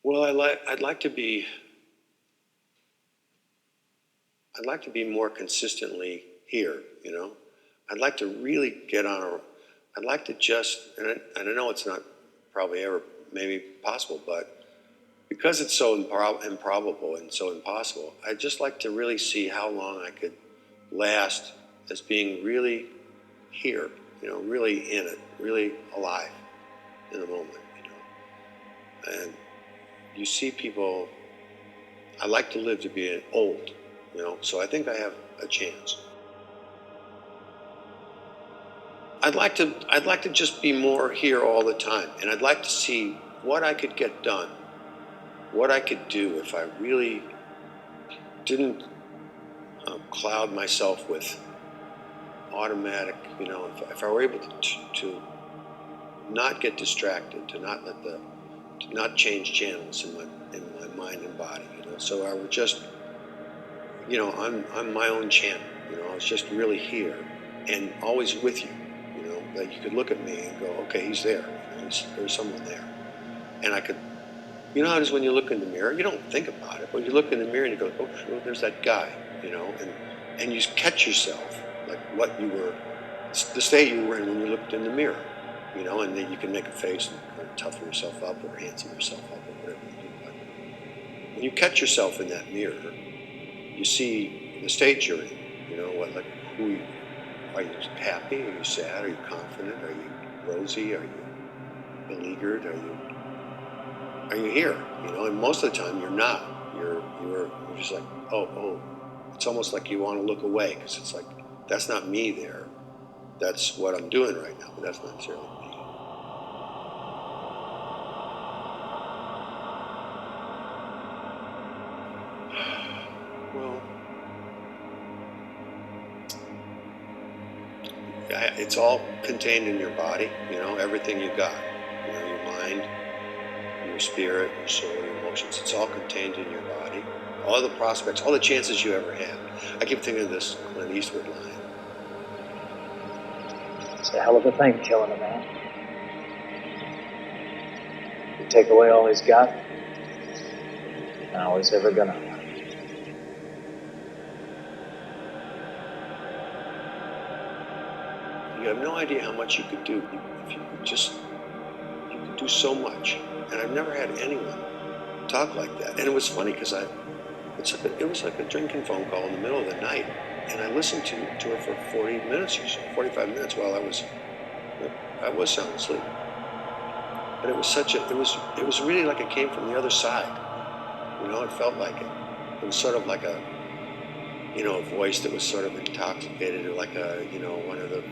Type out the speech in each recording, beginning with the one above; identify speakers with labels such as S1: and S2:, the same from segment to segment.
S1: Well, I'd like to be more consistently here, you know? I'd like to really get on I'd like to just, and I know it's not probably ever maybe possible, but because it's so improbable and so impossible, I'd just like to really see how long I could last as being really here, you know, really in it, really alive in the moment, you know? And you see people, I like to live to be old, you know, so I think I have a chance. I'd like to just be more here all the time, and I'd like to see what I could get done, what I could do if I really didn't cloud myself with automatic, you know, if I were able to not get distracted, to not change channels in my mind and body, you know. So I would just, you know, I'm my own channel, you know. I was just really here and always with you, you know. That you could look at me and go, okay, he's there. You know, there's someone there, and I could, you know how it is when you look in the mirror. You don't think about it, but you look in the mirror and you go, oh, sure, there's that guy, you know, and you catch yourself like what you were, the state you were in when you looked in the mirror, you know, and then you can make a face and kind of toughen yourself up or handsome yourself up or whatever you do. But when you catch yourself in that mirror, you see the state you're in, you know, what, like, are you happy? Are you sad? Are you confident? Are you rosy? Are you beleaguered? Are you here? You know, and most of the time you're not. You're just like, oh. It's almost like you want to look away because it's like, that's not me there. That's what I'm doing right now, but that's not necessarily me. Well, it's all contained in your body, you know, everything you got. You know, your mind, your spirit, your soul, your emotions, it's all contained in your body. All the prospects, all the chances you ever had. I keep thinking of this Clint Eastwood line.
S2: It's a hell of a thing, killing a man. You take away all he's got, and all he's ever gonna.
S1: You have no idea how much you could do if you could just, you could do so much. And I've never had anyone talk like that. And it was funny because it was like a drinking phone call in the middle of the night. And I listened to her for 40 minutes or so, 45 minutes while I was sound asleep. But it was it was really like it came from the other side. You know, it felt like it. It was sort of like a, you know, a voice that was sort of intoxicated, or like a, you know, one of the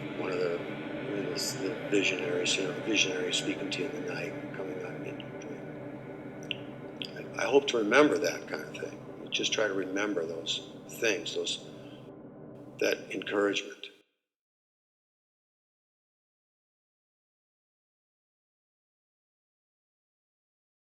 S1: visionaries, you know, visionary speaking to you in the night, coming out into a dream. I hope to remember that kind of thing. Just try to remember those things, that encouragement.